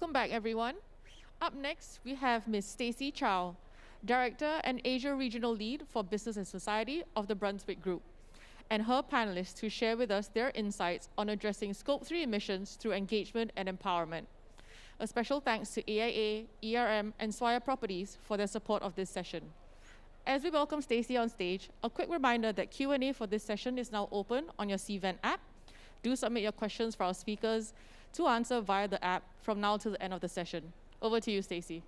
Welcome back, everyone. Up next, we have Ms. Stacey Chow, Director and Asia Regional Lead for Business and Society of the Brunswick Group, and her panelists to share with us their insights on addressing Scope 3 emissions through engagement and empowerment. A special thanks to AIA, ERM, and Swire Properties for their support of this session. As we welcome Stacey on stage, a quick reminder that Q&A for this session is now open on your CVent app. Do submit your questions for our speakers to answer via the app from now to the end of the session. Over to you, Stacey.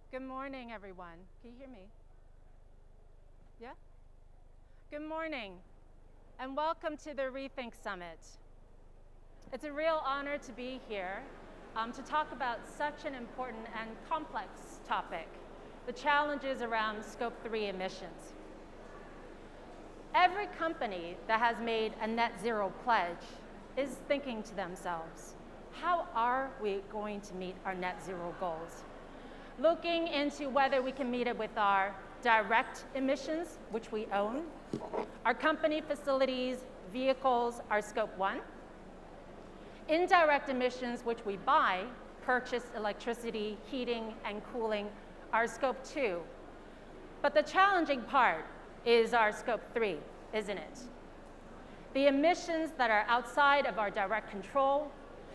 Good morning, everyone. Can you hear me? Yeah? Good morning, and welcome to the Rethink Summit. It's a real honor to be here to talk about such an important and complex topic, the challenges around Scope 3 emissions. Every company that has made a net zero pledge is thinking to themselves, how are we going to meet our net zero goals? Looking into whether we can meet it with our direct emissions, which we own, our company facilities, vehicles, our Scope 1, indirect emissions, which we buy, purchase electricity, heating, and cooling, our Scope 2. But the challenging part is our Scope 3, isn't it? The emissions that are outside of our direct control,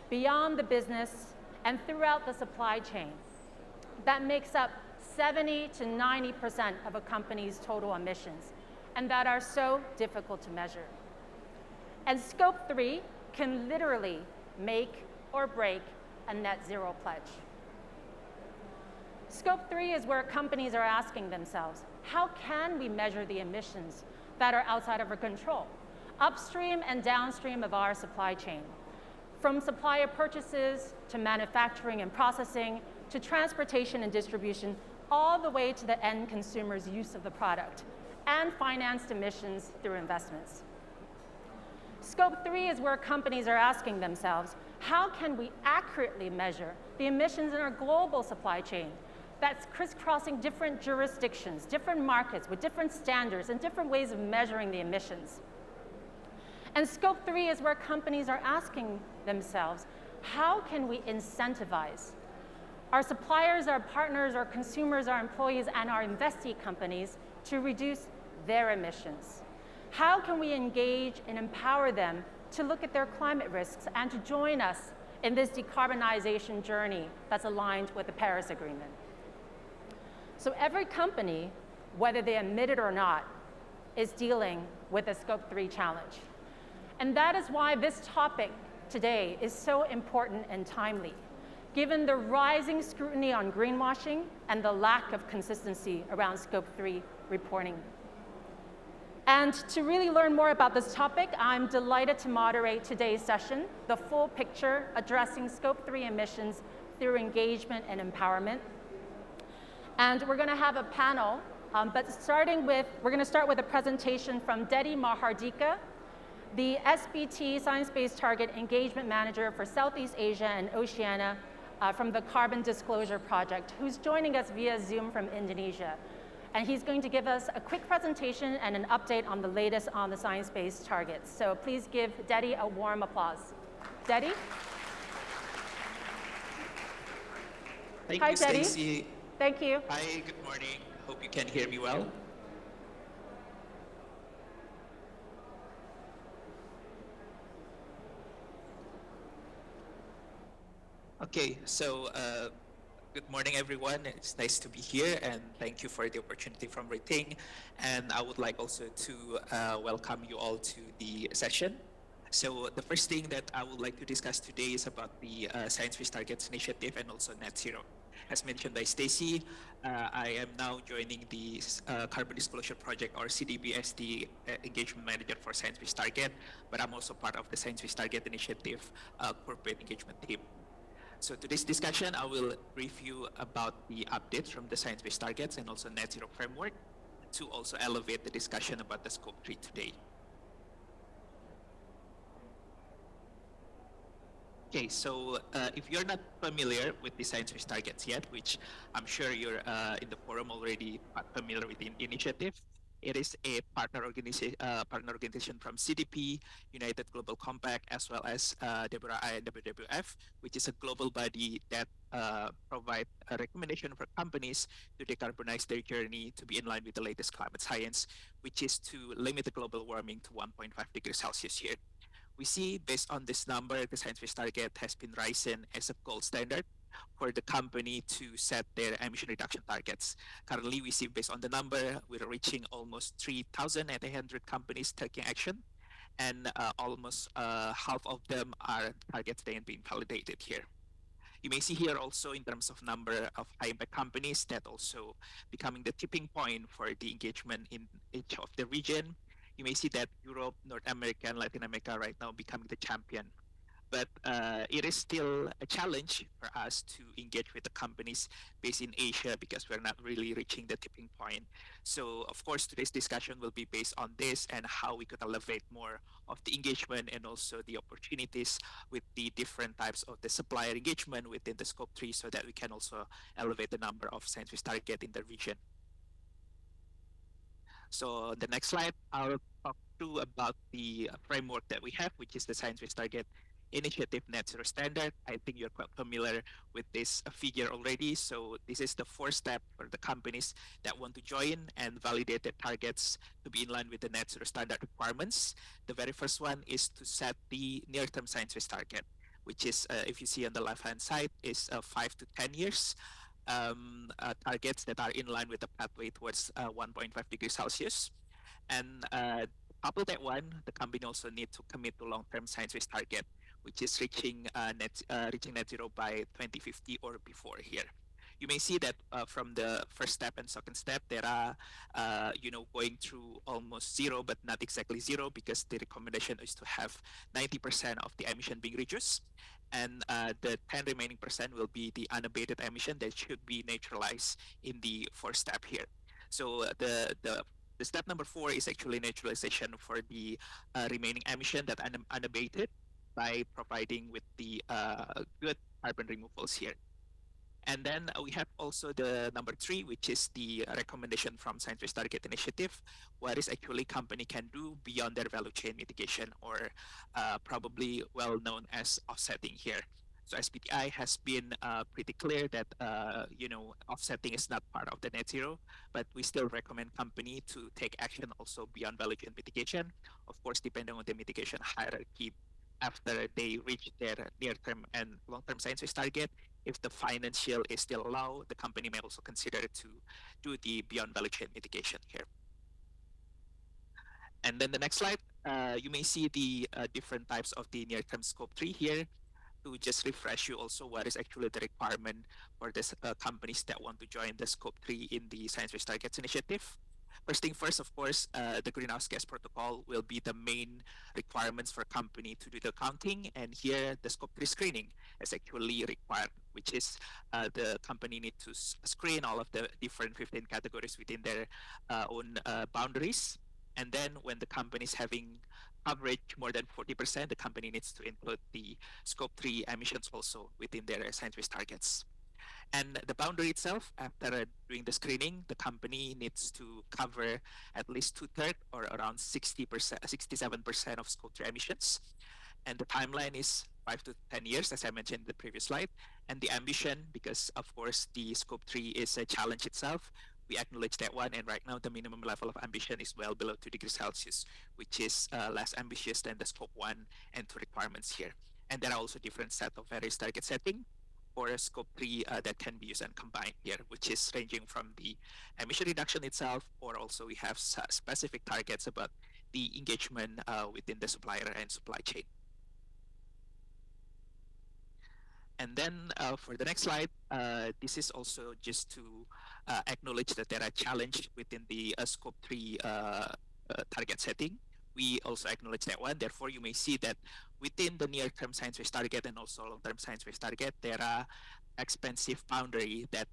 beyond the business, and throughout the supply chain. That makes up 70 to 90% of a company's total emissions, and that are so difficult to measure. And Scope 3 can literally make or break a net zero pledge. Scope 3 is where companies are asking themselves, how can we measure the emissions that are outside of our control, upstream and downstream of our supply chain, from supplier purchases to manufacturing and processing, to transportation and distribution, all the way to the end consumer's use of the product, and financed emissions through investments. Scope 3 is where companies are asking themselves, how can we accurately measure the emissions in our global supply chain that's crisscrossing different jurisdictions, different markets with different standards and different ways of measuring the emissions? And Scope 3 is where companies are asking themselves, how can we incentivize our suppliers, our partners, our consumers, our employees, and our investee companies to reduce their emissions? How can we engage and empower them to look at their climate risks and to join us in this decarbonization journey that's aligned with the Paris Agreement? So every company, whether they admit it or not, is dealing with a Scope 3 challenge. And that is why this topic today is so important and timely, given the rising scrutiny on greenwashing and the lack of consistency around Scope 3 reporting. And to really learn more about this topic, I'm delighted to moderate today's session, The Full Picture, Addressing Scope 3 Emissions Through Engagement and Empowerment. And we're gonna have a panel, but we're gonna start with a presentation from Dedy Mahardika, the SBT, Science-Based Target Engagement Manager for Southeast Asia and Oceania, from the Carbon Disclosure Project, who's joining us via Zoom from Indonesia. And he's going to give us a quick presentation and an update on the latest on the science-based targets. So please give Dedy a warm applause. Dedy? Thank Hi, you, Dedy. Stacey. Thank you. Hi, good morning. Hope you can hear me well. Okay, so good morning, everyone. It's nice to be here, and thank you for the opportunity from Rethink. And I would like also to welcome you all to the session. So the first thing that I would like to discuss today is about the Science-Based Targets Initiative and also Net Zero. As mentioned by Stacey, I am now joining the Carbon Disclosure Project, or CDP, as the Engagement Manager for Science-Based Target, but I'm also part of the Science-Based Target Initiative Corporate Engagement Team. So today's discussion, I will brief you about the updates from the Science-Based Targets and also Net Zero Framework to also elevate the discussion about the Scope 3 today. Okay, so if you're not familiar with the science-based targets yet, which I'm sure you're in the forum already familiar with the initiative, it is a partner organization from CDP, United Global Compact, as well as WRI and WWF, which is a global body that provide a recommendation for companies to decarbonize their journey to be in line with the latest climate science, which is to limit the global warming to 1.5 degrees Celsius here. We see based on this number, the science-based target has been rising as a gold standard for the company to set their emission reduction targets. Currently, we see based on the number, we're reaching almost 3,800 companies taking action, and almost half of them are targets that are being validated here. You may see here also in terms of number of high impact companies that also becoming the tipping point for the engagement in each of the region. You may see that Europe, North America, and Latin America right now becoming the champion. But it is still a challenge for us to engage with the companies based in Asia because we're not really reaching the tipping point. So, of course, today's discussion will be based on this and how we could elevate more of the engagement and also the opportunities with the different types of the supplier engagement within the scope 3 so that we can also elevate the number of science-based target in the region. So the next slide, I'll talk through about the framework that we have, which is the Science-Based Target Initiative Net Zero Standard. I think you're quite familiar with this figure already. So this is the fourth step for the companies that want to join and validate their targets to be in line with the net zero standard requirements. The very first one is to set the near-term science-based target, which is, if you see on the left-hand side, is 5 to 10 years targets that are in line with the pathway towards 1.5 degrees Celsius. And couple that one, the company also need to commit to long-term science-based target, which is reaching net zero by 2050 or before here. You may see that from the first step and second step, there are, going through almost zero, but not exactly zero, because the recommendation is to have 90% of the emission being reduced. And the 10 remaining percent will be the unabated emission that should be neutralized in the fourth step here. So the step number 4 is actually neutralization for the remaining emission that unabated by providing with the good carbon removals here. And then we have also the number 3, which is the recommendation from Science Based Target Initiative, what is actually company can do beyond their value chain mitigation, or probably well known as offsetting here. So SBTI has been pretty clear that offsetting is not part of the net zero, but we still recommend company to take action also beyond value chain mitigation, of course, depending on the mitigation hierarchy after they reach their near-term and long-term science-based target. If the financial is still allowed, the company may also consider to do the beyond value chain mitigation here. And then the next slide, you may see the different types of the near-term scope 3 here. To just refresh you also what is actually the requirement for this companies that want to join the scope 3 in the Science-Based Targets Initiative. First thing first, of course, the greenhouse gas protocol will be the main requirements for a company to do the accounting. And here, the scope 3 screening is actually required, which is the company need to screen all of the different 15 categories within their own boundaries. And then when the company is having coverage more than 40%, the company needs to include the scope 3 emissions also within their science-based targets. And the boundary itself, after doing the screening, the company needs to cover at least 2/3 or around 60%, 67% of scope 3 emissions. And the timeline is 5 to 10 years, as I mentioned in the previous slide. And the ambition, because of course the scope 3 is a challenge itself, we acknowledge that one. And right now the minimum level of ambition is well below 2 degrees Celsius, which is less ambitious than the scope 1 and 2 requirements here. And there are also different set of various target setting for a scope 3 that can be used and combined here, which is ranging from the emission reduction itself, or also we have specific targets about the engagement within the supplier and supply chain. And then for the next slide, this is also just to acknowledge that there are challenges within the scope 3 target setting. we also acknowledge that one. Therefore, you may see that within the near-term science-based target and also long-term science-based target, there are expansive boundary that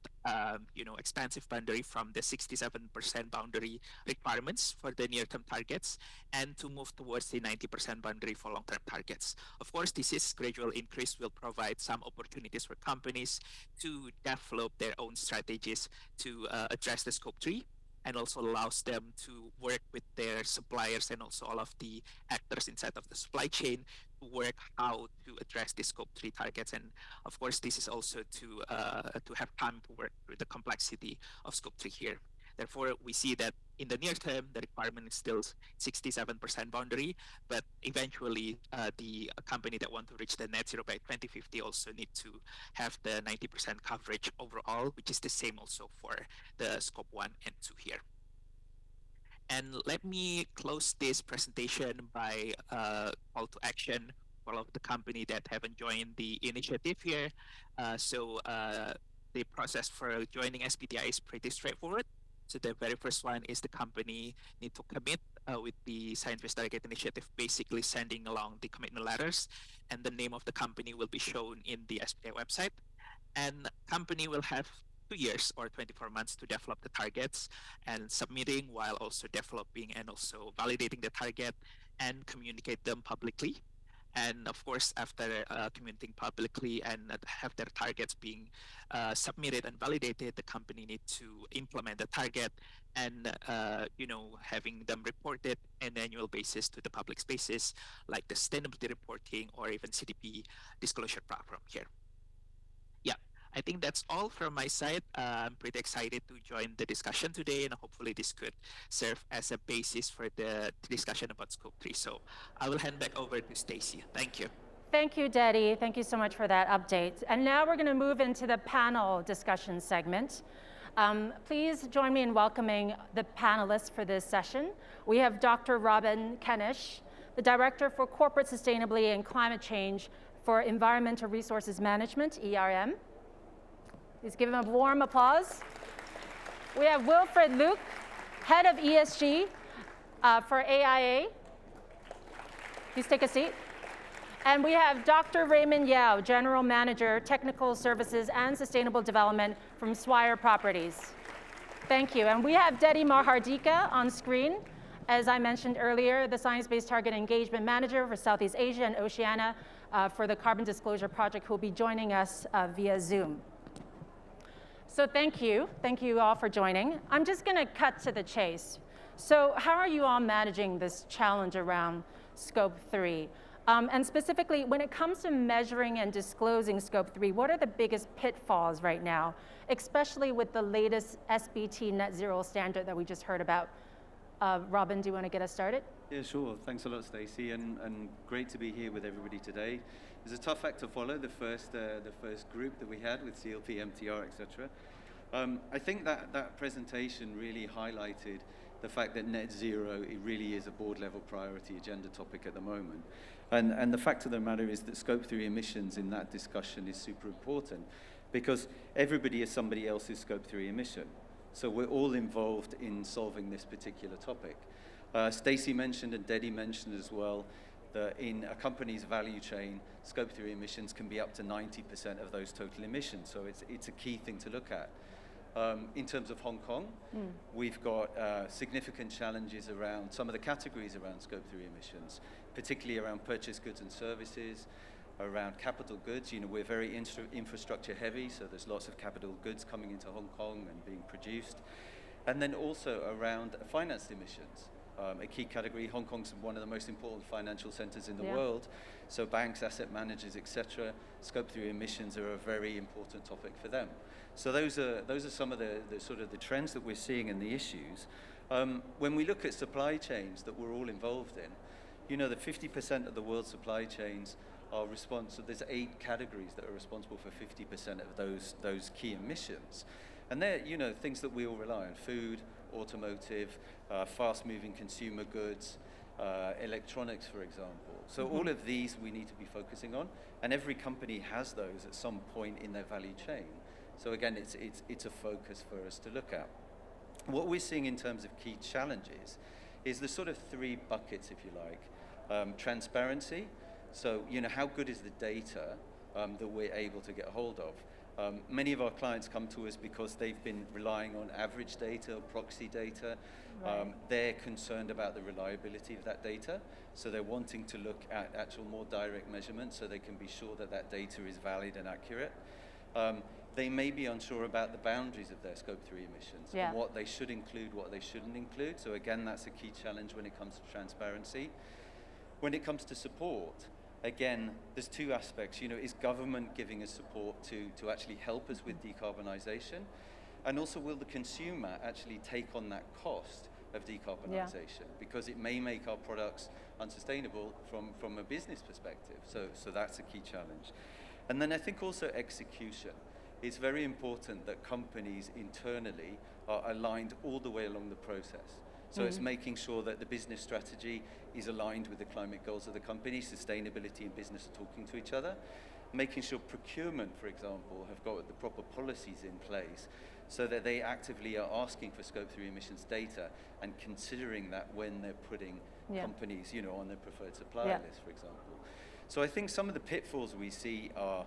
expansive boundary from the 67% boundary requirements for the near-term targets, and to move towards the 90% boundary for long-term targets. Of course, this is gradual increase will provide some opportunities for companies to develop their own strategies to address the scope 3, and also allows them to work with their suppliers and also all of the actors inside of the supply chain to work how to address the scope 3 targets. And of course, this is also to have time to work through the complexity of scope 3 here. Therefore, we see that in the near term, the requirement is still 67% boundary, but eventually the company that want to reach the net zero by 2050 also need to have the 90% coverage overall, which is the same also for the scope 1 and 2 here. And let me close this presentation by call to action for all of the company that haven't joined the initiative here. The process for joining SBTi is pretty straightforward. So the very first one is the company need to commit with the Science-Based Target Initiative, basically sending along the commitment letters, and the name of the company will be shown in the SBTi website. And company will have 2 years or 24 months to develop the targets and submitting, while also developing and also validating the target and communicate them publicly. And of course, after communicating publicly and have their targets being submitted and validated, the company need to implement the target and having them reported on an annual basis to the public spaces like the sustainability reporting or even CDP disclosure platform here. Yeah, I think that's all from my side. I'm pretty excited to join the discussion today, and hopefully this could serve as a basis for the discussion about Scope 3. So I will hand back over to Stacey. Thank you. Thank you, Dedy. Thank you so much for that update. And now we're going to move into the panel discussion segment. Please join me in welcoming the panelists for this session. We have Dr. Robin Kennish, the Director for Corporate Sustainability and Climate Change for Environmental Resources Management, ERM. Please give him a warm applause. We have Wilfred Luke, Head of ESG for AIA. Please take a seat. And we have Dr. Raymond Yao, General Manager, Technical Services and Sustainable Development from Swire Properties. Thank you. And we have Dedy Mahardika on screen. As I mentioned earlier, the Science-Based Target Engagement Manager for Southeast Asia and Oceania for the Carbon Disclosure Project, who will be joining us via Zoom. So thank you all for joining. I'm just going to cut to the chase. So how are you all managing this challenge around Scope 3? And specifically, when it comes to measuring and disclosing Scope 3, what are the biggest pitfalls right now, especially with the latest SBT net zero standard that we just heard about? Robin, do you want to get us started? Yeah, sure. Thanks a lot, Stacey, and great to be here with everybody today. It's a tough act to follow, the first group that we had with CLP, MTR, etc. I think that presentation really highlighted the fact that net zero, it really is a board-level priority agenda topic at the moment. And the fact of the matter is that Scope 3 emissions in that discussion is super important, because everybody is somebody else's Scope 3 emission. So we're all involved in solving this particular topic. Stacey mentioned and Dedy mentioned as well that in a company's value chain, Scope 3 emissions can be up to 90% of those total emissions. So it's a key thing to look at. In terms of Hong Kong, we've got significant challenges around some of the categories around Scope 3 emissions, particularly around purchased goods and services, around capital goods. We're very infrastructure heavy, so there's lots of capital goods coming into Hong Kong and being produced. And then also around financed emissions. A key category, Hong Kong's one of the most important financial centers in the world, so banks, asset managers, etc. Scope 3 emissions are a very important topic for them. So those are some of the sort of the trends that we're seeing and the issues. When we look at supply chains that we're all involved in, that 50% of the world's supply chains are responsible. There's 8 categories that are responsible for 50% of those key emissions, and they're things that we all rely on: food, automotive, fast-moving consumer goods, electronics, for example. So all of these we need to be focusing on, and every company has those at some point in their value chain. So again, it's a focus for us to look at. What we're seeing in terms of key challenges is the sort of three buckets, if you like. Transparency, so how good is the data that we're able to get hold of? Many of our clients come to us because they've been relying on average data, proxy data. Right. They're concerned about the reliability of that data, so they're wanting to look at actual more direct measurements so they can be sure that that data is valid and accurate. They may be unsure about the boundaries of their Scope 3 emissions and what they should include, what they shouldn't include. So again, that's a key challenge when it comes to transparency. When it comes to support, again, there's two aspects. Is government giving us support to actually help us with decarbonisation? And also, will the consumer actually take on that cost of decarbonisation? Because it may make our products unsustainable from a business perspective. So that's a key challenge. And then I think also execution. It's very important that companies internally are aligned all the way along the process. So it's making sure that the business strategy is aligned with the climate goals of the company, sustainability and business are talking to each other, making sure procurement, for example, have got the proper policies in place so that they actively are asking for Scope 3 emissions data and considering that when they're putting companies, on their preferred supplier list, for example. So I think some of the pitfalls we see are,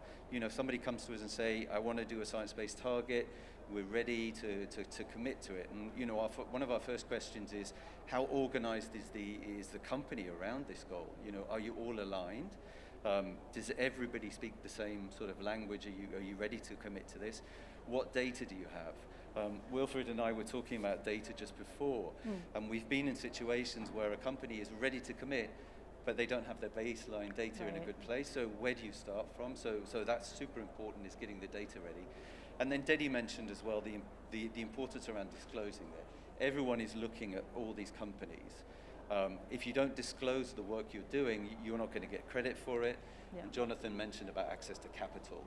somebody comes to us and say, I want to do a science-based target, we're ready to commit to it. And one of our first questions is, how organized is the company around this goal? Are you all aligned? Does everybody speak the same sort of language? Are you ready to commit to this? What data do you have? Wilfred and I were talking about data just before, and we've been in situations where a company is ready to commit, but they don't have their baseline data in a good place. So where do you start from? So that's super important, is getting the data ready. And then Dedy mentioned as well the importance around disclosing it. Everyone is looking at all these companies. If you don't disclose the work you're doing, you're not going to get credit for it. And Jonathan mentioned about access to capital.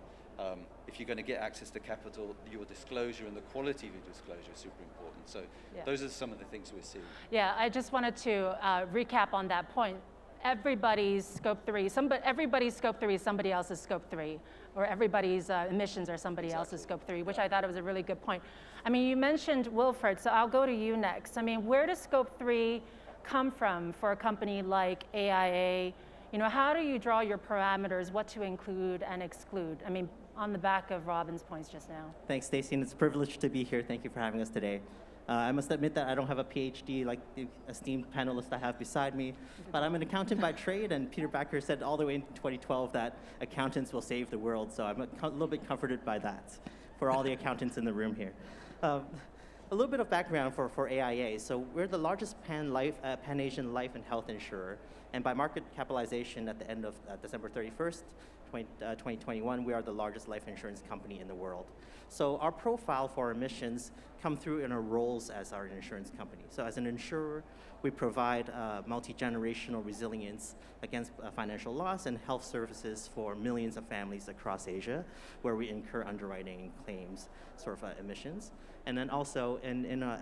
If you're going to get access to capital, your disclosure and the quality of your disclosure is super important. So those are some of the things we're seeing. Yeah, I just wanted to recap on that point. Everybody's Scope 3 is somebody else's Scope 3, or everybody's emissions are somebody else's Scope 3, which I thought it was a really good point. I mean, you mentioned Wilfred, so I'll go to you next. I mean, where does Scope 3 come from for a company like AIA? How do you draw your parameters, what to include and exclude? I mean, on the back of Robin's points just now. Thanks, Stacey, and it's a privilege to be here. Thank you for having us today. I must admit that I don't have a PhD like the esteemed panelists I have beside me, but I'm an accountant by trade, and Peter Backer said all the way in 2012 that accountants will save the world, so I'm a little bit comforted by that for all the accountants in the room here. A little bit of background for AIA. So we're the largest Pan-Asian life and health insurer, and by market capitalization at the end of December 31st, 2021, we are the largest life insurance company in the world. So our profile for emissions come through in our roles as our insurance company. So as an insurer, we provide multi-generational resilience against financial loss and health services for millions of families across Asia, where we incur underwriting and claims emissions. And then also,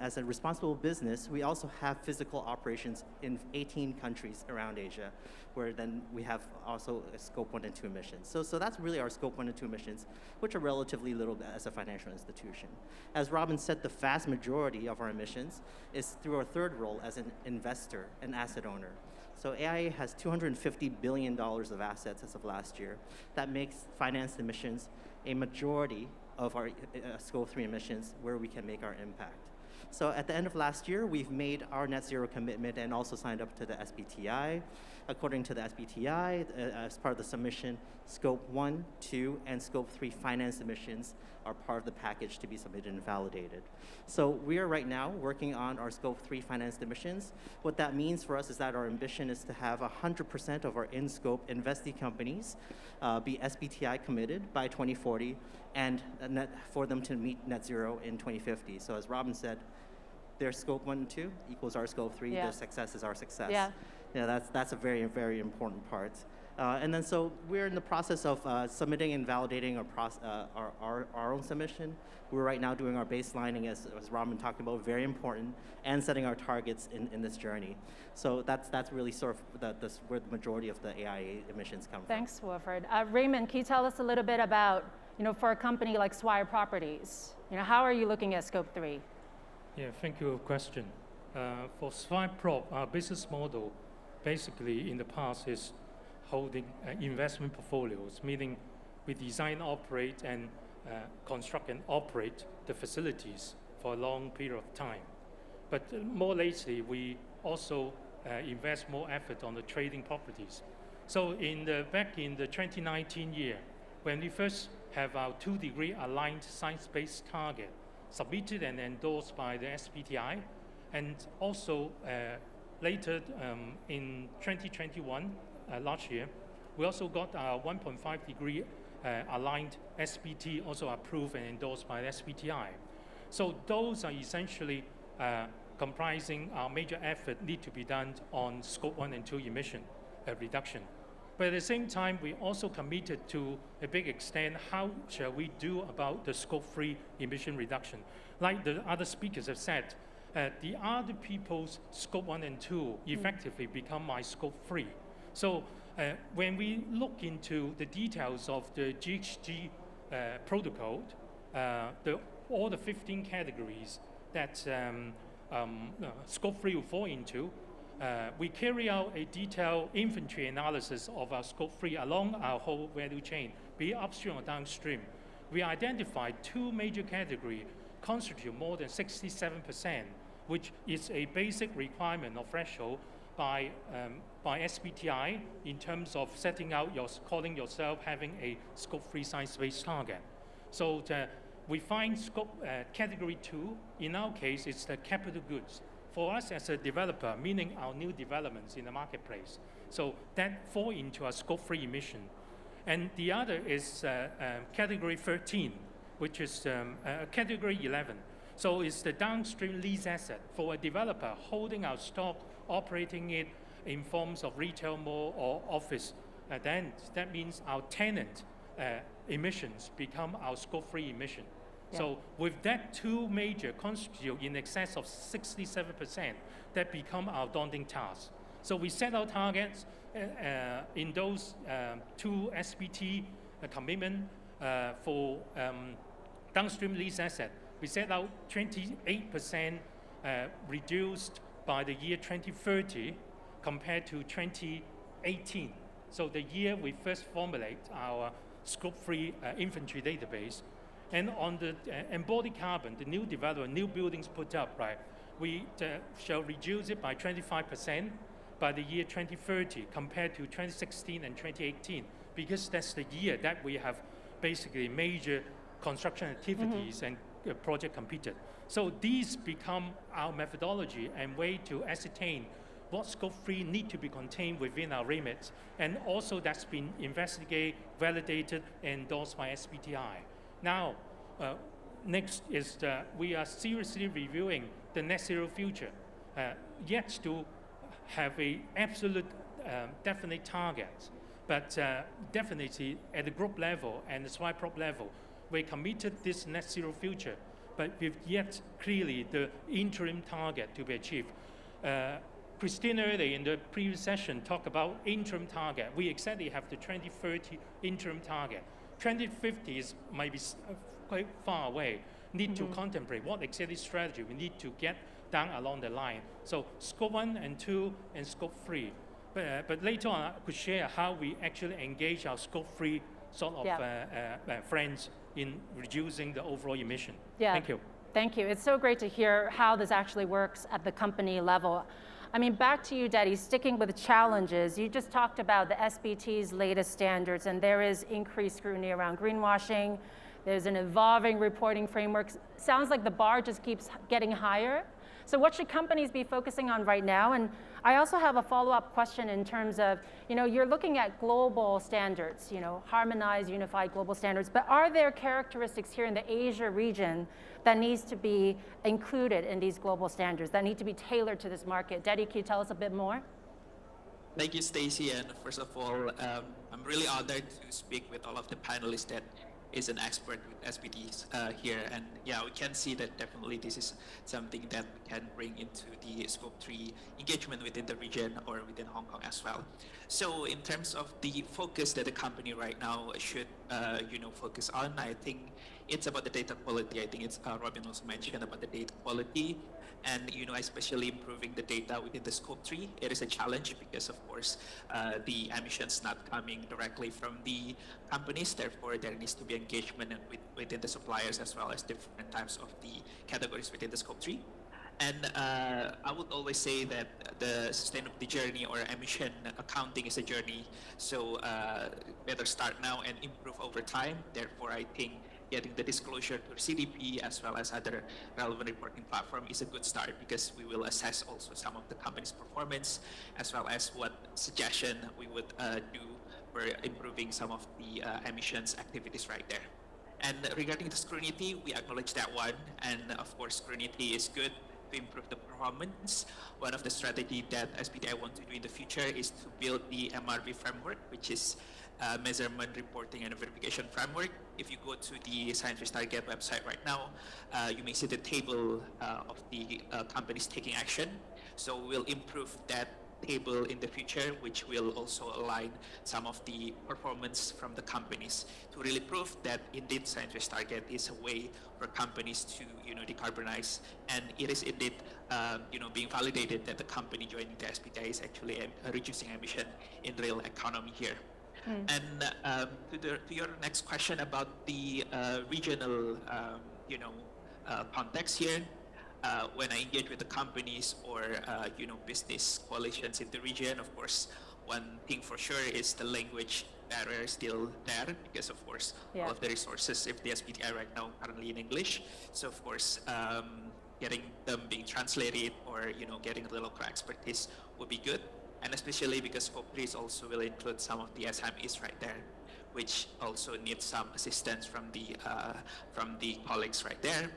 as a responsible business, we also have physical operations in 18 countries around Asia, where then we have also a Scope 1 and 2 emissions. So that's really our Scope 1 and 2 emissions, which are relatively little as a financial institution. As Robin said, the vast majority of our emissions is through our third role as an investor and asset owner. So AIA has $250 billion of assets as of last year. That makes financed emissions a majority of our Scope 3 emissions where we can make our impact. So at the end of last year, we've made our net zero commitment and also signed up to the SBTI. According to the SBTI, as part of the submission, Scope 1, 2, and Scope 3 finance emissions are part of the package to be submitted and validated. So we are right now working on our Scope 3 financed emissions. What that means for us is that our ambition is to have 100% of our in-scope investee companies be SBTI committed by 2040, and for them to meet net zero in 2050. So as Robin said, their Scope 1 and 2 equals our Scope 3. Their success is our success. That's a very, very important part. And then so we're in the process of submitting and validating our own submission. We're right now doing our baselining, as Raymond talked about, very important, and setting our targets in this journey. So that's really sort of where the majority of the AIA emissions come from. Thanks, Wilfred. Raymond, can you tell us a little bit about, for a company like Swire Properties, how are you looking at Scope 3? Yeah, thank you for the question. For Swire Prop, our business model basically in the past is holding investment portfolios, meaning we design, operate, and construct and operate the facilities for a long period of time. But more lately, we also invest more effort on the trading properties. So back in the 2019 year, when we first have our 2-degree aligned science-based target submitted and endorsed by the SBTi, and also later in 2021, last year, we also got our 1.5-degree aligned SBT also approved and endorsed by the SBTi. So those are essentially comprising our major effort need to be done on Scope 1 and 2 emission reduction. But at the same time, we also committed to a big extent, how shall we do about the Scope 3 emission reduction? Like the other speakers have said, the other people's Scope 1 and 2 effectively become my Scope 3. So when we look into the details of the GHG protocol, all the 15 categories that Scope 3 will fall into, we carry out a detailed inventory analysis of our Scope 3 along our whole value chain, be it upstream or downstream. We identified 2 major categories constitute more than 67%, which is a basic requirement or threshold by SBTi in terms of setting out calling yourself having a Scope 3 science-based target. So we find scope category 2, in our case, it's the capital goods. For us as a developer, meaning our new developments in the marketplace. So that fall into our Scope 3 emission. And the other is category 13, which is category 11. So it's the downstream lease asset for a developer holding our stock, operating it in forms of retail mall or office. Then that means our tenant emissions become our Scope 3 emission. Yeah. So with that 2 major constitute in excess of 67%, that become our daunting task. So we set our targets in those 2 SBT commitment for downstream lease asset. We set out 28% reduced by the year 2030 compared to 2018. So the year we first formulate our Scope 3 inventory database. And on the embodied carbon, the new development, new buildings put up, right, we shall reduce it by 25% by the year 2030 compared to 2016 and 2018, because that's the year that we have basically major construction activities and project completed. So these become our methodology and way to ascertain what Scope 3 need to be contained within our remit, and also that's been investigated, validated, and endorsed by SBTi. Now, next is we are seriously reviewing the net zero future, yet to have a absolute definite target, but definitely at the group level and the Swire Prop level, we committed this net zero future, but we've yet clearly the interim target to be achieved. Christine earlier in the previous session talked about interim target. We exactly have the 2030 interim target. 2050 might be quite far away. Need to contemplate what exactly strategy we need to get down along the line. So Scope 1 and 2 and Scope 3. But later on, I could share how we actually engage our Scope 3 sort of friends in reducing the overall emission. Yeah. Thank you. Thank you. It's so great to hear how this actually works at the company level. I mean, back to you, Dedy, sticking with challenges. You just talked about the SBT's latest standards, and there is increased scrutiny around greenwashing. There's an evolving reporting framework. Sounds like the bar just keeps getting higher. So what should companies be focusing on right now? And I also have a follow-up question in terms of, you're looking at global standards, harmonized, unified global standards, but are there characteristics here in the Asia region that needs to be included in these global standards, that need to be tailored to this market? Dedy, can you tell us a bit more? Thank you, Stacey. And first of all, I'm really honored to speak with all of the panelists that is an expert with SBTs here. And yeah, we can see that definitely this is something that we can bring into the Scope 3 engagement within the region or within Hong Kong as well. So in terms of the focus that the company right now should focus on, I think it's about the data quality. I think it's Robin also mentioned about the data quality, and especially improving the data within the scope 3. It is a challenge because, of course, the emissions not coming directly from the companies. Therefore, there needs to be engagement within the suppliers as well as different types of the categories within the scope 3. And I would always say that the sustainability journey or emission accounting is a journey. So better start now and improve over time. Therefore, I think getting the disclosure to CDP as well as other relevant reporting platform is a good start, because we will assess also some of the company's performance as well as what suggestion we would do for improving some of the emissions activities right there. And regarding the scrutiny, we acknowledge that one. And of course, scrutiny is good to improve the performance. One of the strategy that SBTi want to do in the future is to build the MRV framework, which is measurement, reporting, and verification framework. If you go to the Science Based Target website right now, you may see the table of the companies taking action. So we'll improve that table in the future, which will also align some of the performance from the companies to really prove that indeed science-based target is a way for companies to decarbonize, and it is indeed being validated that the company joining the SBTi is actually reducing emission in real economy here. And to your next question about the regional context here. When I engage with the companies or business coalitions in the region, of course, one thing for sure is the language barrier is still there, because of course all of the resources if the SBTi right now currently in English. So of course getting them being translated or getting the local expertise would be good, and especially because Scope 3 also will include some of the SMEs right there, which also need some assistance from the colleagues right there.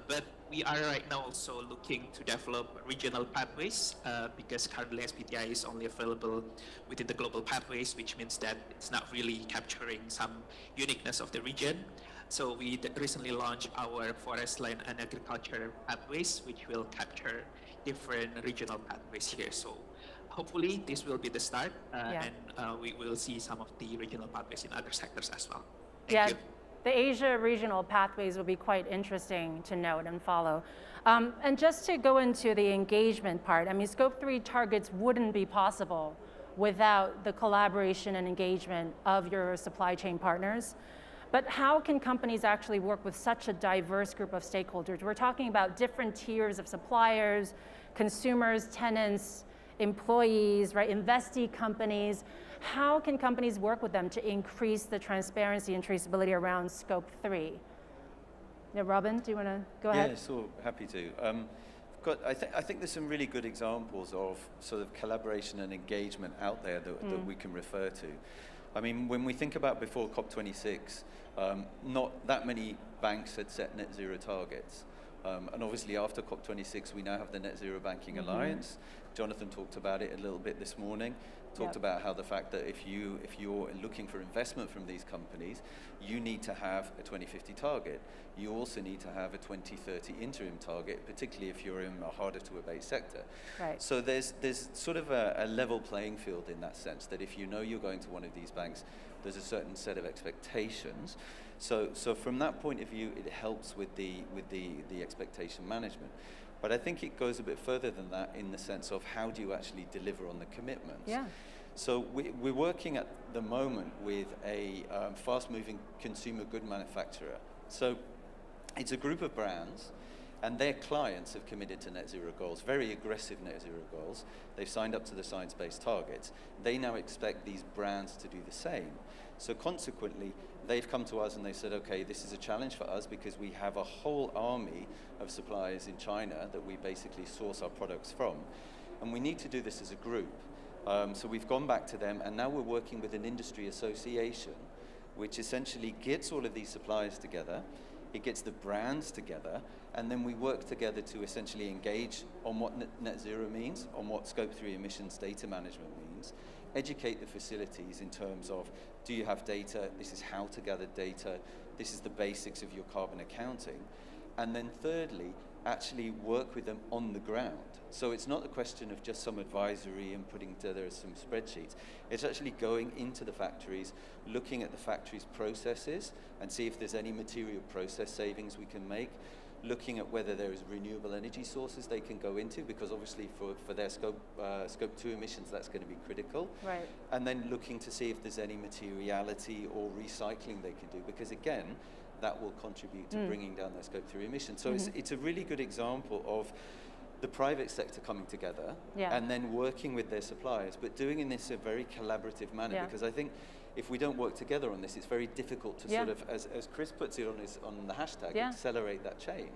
But we are right now also looking to develop regional pathways because currently SBTi is only available within the global pathways, which means that it's not really capturing some uniqueness of the region. So we recently launched our forest, land, and agriculture pathways, which will capture different regional pathways here. So hopefully this will be the start, and we will see some of the regional pathways in other sectors as well. Thank you. The Asia regional pathways will be quite interesting to note and follow. And just to go into the engagement part, I mean, Scope 3 targets wouldn't be possible without the collaboration and engagement of your supply chain partners. But how can companies actually work with such a diverse group of stakeholders? We're talking about different tiers of suppliers, consumers, tenants, employees, right, investee companies. How can companies work with them to increase the transparency and traceability around Scope 3? Robin, do you want to go ahead? Yeah, so happy to. I think there's some really good examples of sort of collaboration and engagement out there that we can refer to. I mean, when we think about before COP26, not that many banks had set net zero targets. And obviously after COP26, we now have the Net Zero Banking Alliance. Jonathan talked about it a little bit this morning, talked about how the fact that if you're looking for investment from these companies, you need to have a 2050 target. You also need to have a 2030 interim target, particularly if you're in a harder to abate sector. Right. So there's sort of a level playing field in that sense, that if you know you're going to one of these banks, there's a certain set of expectations. So from that point of view, it helps with the expectation management. But I think it goes a bit further than that in the sense of how do you actually deliver on the commitments. Yeah. So we're working at the moment with a fast-moving consumer good manufacturer. So it's a group of brands, and their clients have committed to net zero goals, very aggressive net zero goals. They've signed up to the science-based targets. They now expect these brands to do the same. So consequently, they've come to us and they said, okay, this is a challenge for us because we have a whole army of suppliers in China that we basically source our products from. And we need to do this as a group. So we've gone back to them, and now we're working with an industry association, which essentially gets all of these suppliers together, it gets the brands together, and then we work together to essentially engage on what net zero means, on what Scope 3 emissions data management means, educate the facilities in terms of, do you have data? This is how to gather data. This is the basics of your carbon accounting. And then thirdly, actually work with them on the ground. So it's not a question of just some advisory and putting together some spreadsheets. It's actually going into the factories, looking at the factories' processes and see if there's any material process savings we can make, looking at whether there is renewable energy sources they can go into, because obviously for their scope 2 emissions, that's going to be critical. Right. And then looking to see if there's any materiality or recycling they can do, because again, that will contribute to bringing down their scope 3 emissions. So it's a really good example of the private sector coming together and then working with their suppliers, but doing in this a very collaborative manner, because I think if we don't work together on this, it's very difficult to sort of, as Chris puts it on the hashtag, accelerate that change.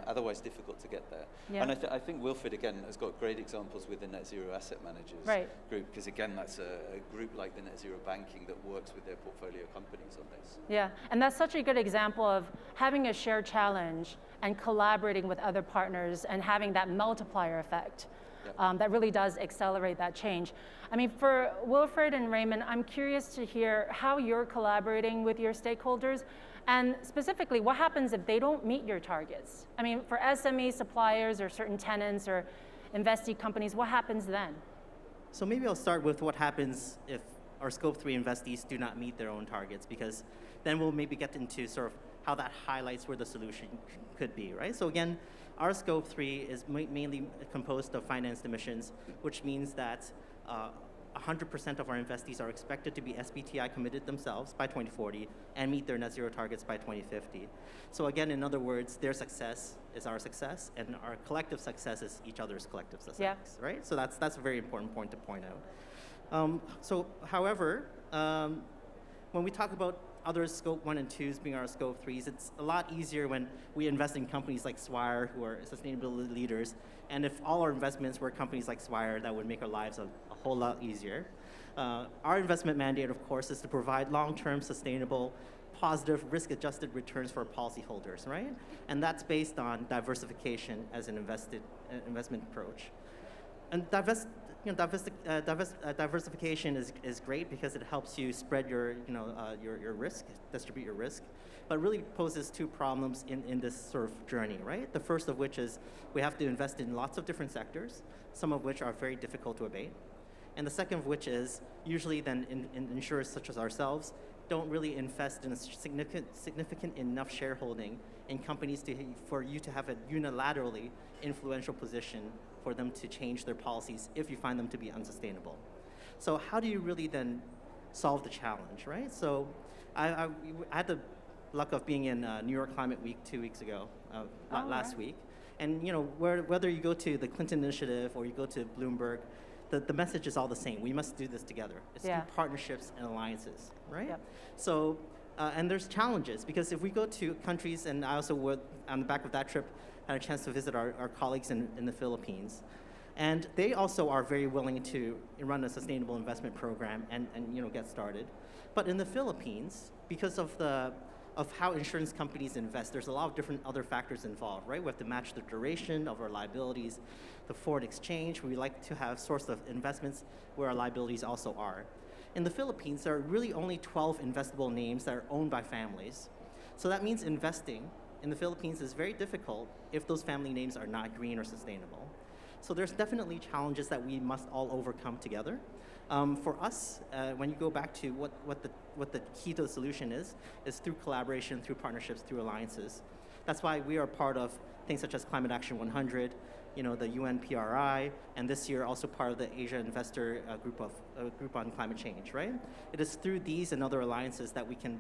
Otherwise difficult to get there. And I think Wilfred, again, has got great examples with the Net Zero Asset Managers group, because again, that's a group like the Net Zero Banking that works with their portfolio companies on this. Yeah, and that's such a good example of having a shared challenge and collaborating with other partners and having that multiplier effect. That really does accelerate that change. I mean, for Wilfred and Raymond, I'm curious to hear how you're collaborating with your stakeholders, and specifically, what happens if they don't meet your targets? I mean, for SME suppliers or certain tenants or investee companies, what happens then? So maybe I'll start with what happens if our Scope 3 investees do not meet their own targets, because then we'll maybe get into sort of how that highlights where the solution could be, right? So again, our Scope 3 is mainly composed of financed emissions, which means that 100% of our investees are expected to be SBTI committed themselves by 2040 and meet their net zero targets by 2050. So again, in other words, their success is our success, and our collective success is each other's collective success, right? So that's a very important point to point out. However, when we talk about other Scope 1 and 2s being our Scope 3s, it's a lot easier when we invest in companies like Swire, who are sustainability leaders. And if all our investments were companies like Swire, that would make our lives a whole lot easier. Our investment mandate, of course, is to provide long-term, sustainable, positive, risk-adjusted returns for policyholders, right? And that's based on diversification as an investment approach. And diversification is great because it helps you spread your risk, distribute your risk, but really poses two problems in this sort of journey, right? The first of which is we have to invest in lots of different sectors, some of which are very difficult to abate. And the second of which is usually then insurers such as ourselves don't really invest in a significant enough shareholding in companies for you to have a unilaterally influential position for them to change their policies if you find them to be unsustainable. So how do you really then solve the challenge, right? So I had the luck of being in New York Climate Week 2 weeks ago, last week. And whether you go to the Clinton Initiative or you go to Bloomberg, the message is all the same. We must do this together. It's through partnerships and alliances, right? Yep. So, and there's challenges, because if we go to countries, and I also would, on the back of that trip, had a chance to visit our colleagues in the Philippines. And they also are very willing to run a sustainable investment program and get started. But in the Philippines, because of how insurance companies invest, there's a lot of different other factors involved, right? We have to match the duration of our liabilities, the forward exchange. We like to have source of investments where our liabilities also are. In the Philippines, there are really only 12 investable names that are owned by families. So that means investing in the Philippines is very difficult if those family names are not green or sustainable. So there's definitely challenges that we must all overcome together. For us, when you go back to what the key to the solution is through collaboration, through partnerships, through alliances. That's why we are part of things such as Climate Action 100, the UN PRI, and this year also part of the Asia Investor group on climate change, right? It is through these and other alliances that we can